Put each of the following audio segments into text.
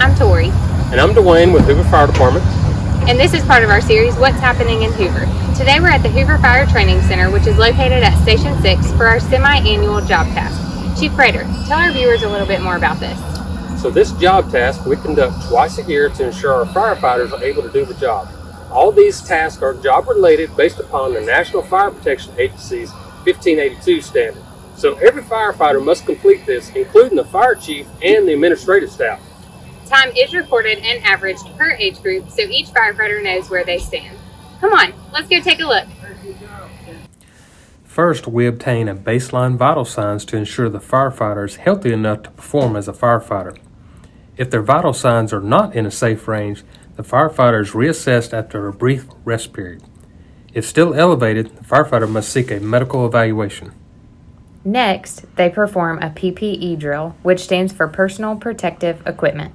I'm Tori. And I'm Dwayne with Hoover Fire Department. And this is part of our series, What's Happening in Hoover. Today we're at the Hoover Fire Training Center, which is located at Station 6 for our semi-annual job task. Chief Prater, tell our viewers a little bit more about this. So this job task we conduct twice a year to ensure our firefighters are able to do the job. All these tasks are job related based upon the National Fire Protection Agency's 1582 standard. So every firefighter must complete this, including the fire chief and the administrative staff. Time is recorded and averaged per age group, so each firefighter knows where they stand. Come on, let's go take a look. First, we obtain a baseline vital signs to ensure the firefighter is healthy enough to perform as a firefighter. If their vital signs are not in a safe range, the firefighter is reassessed after a brief rest period. If still elevated, the firefighter must seek a medical evaluation. Next, they perform a PPE drill, which stands for Personal Protective Equipment.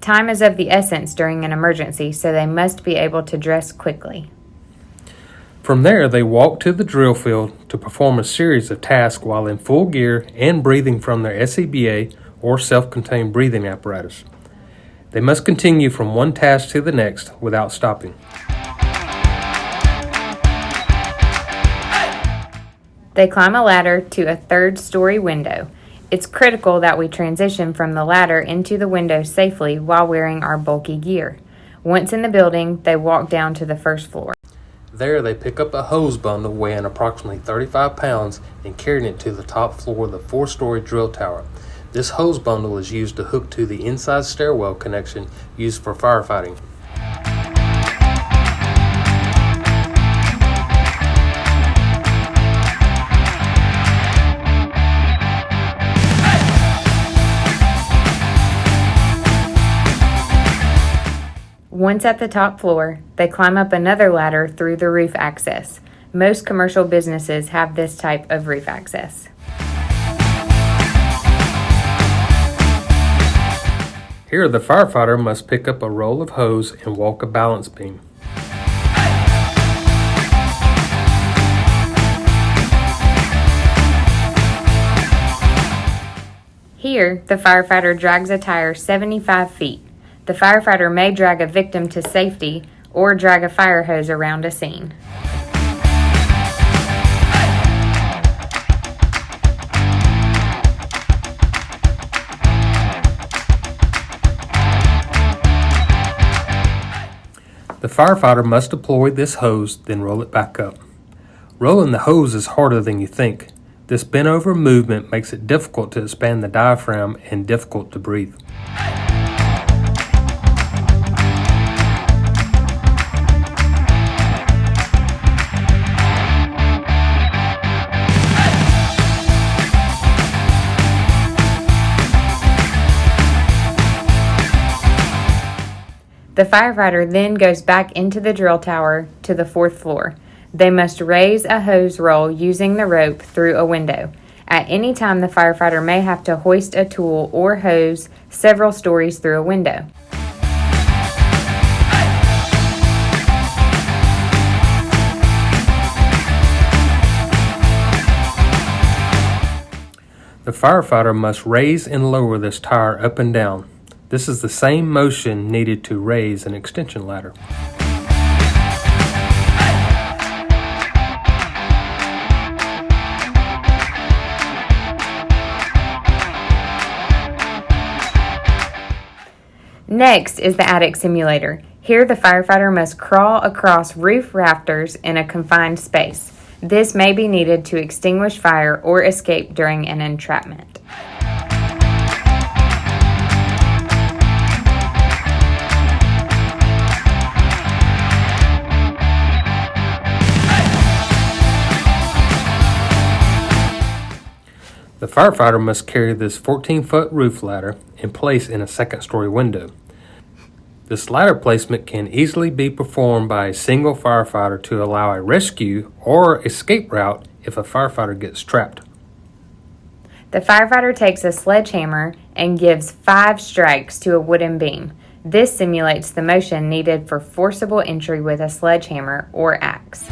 Time is of the essence during an emergency, so they must be able to dress quickly. From there, they walk to the drill field to perform a series of tasks while in full gear and breathing from their SCBA or self-contained breathing apparatus. They must continue from one task to the next without stopping. They climb a ladder to a third-story window. It's critical that we transition from the ladder into the window safely while wearing our bulky gear. Once in the building, they walk down to the first floor. There, they pick up a hose bundle weighing approximately 35 pounds and carrying it to the top floor of the 4-story drill tower. This hose bundle is used to hook to the inside stairwell connection used for firefighting. Once at the top floor, they climb up another ladder through the roof access. Most commercial businesses have this type of roof access. Here, the firefighter must pick up a roll of hose and walk a balance beam. Here, the firefighter drags a tire 75 feet. The firefighter may drag a victim to safety or drag a fire hose around a scene. The firefighter must deploy this hose, then roll it back up. Rolling the hose is harder than you think. This bent over movement makes it difficult to expand the diaphragm and difficult to breathe. The firefighter then goes back into the drill tower to the 4th floor. They must raise a hose roll using the rope through a window. At any time, the firefighter may have to hoist a tool or hose several stories through a window. The firefighter must raise and lower this tire up and down. This is the same motion needed to raise an extension ladder. Next is the attic simulator. Here, the firefighter must crawl across roof rafters in a confined space. This may be needed to extinguish fire or escape during an entrapment. The firefighter must carry this 14-foot roof ladder in place in a second-story window. This ladder placement can easily be performed by a single firefighter to allow a rescue or escape route if a firefighter gets trapped. The firefighter takes a sledgehammer and gives 5 strikes to a wooden beam. This simulates the motion needed for forcible entry with a sledgehammer or axe.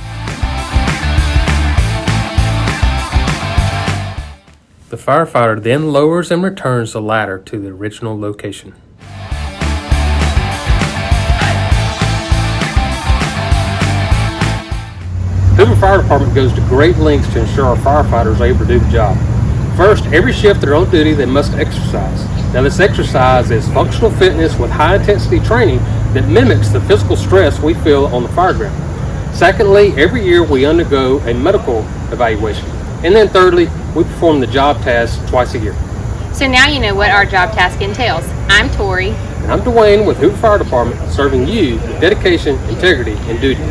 The firefighter then lowers and returns the ladder to the original location. Hoover Fire Department goes to great lengths to ensure our firefighters are able to do the job. First, every shift they're on duty, they must exercise. Now, this exercise is functional fitness with high-intensity training that mimics the physical stress we feel on the fire ground. Secondly, every year we undergo a medical evaluation. And then thirdly, we perform the job tasks twice a year. So now you know what our job task entails. I'm Tori. And I'm Dwayne with Hoover Fire Department, serving you with dedication, integrity, and duty.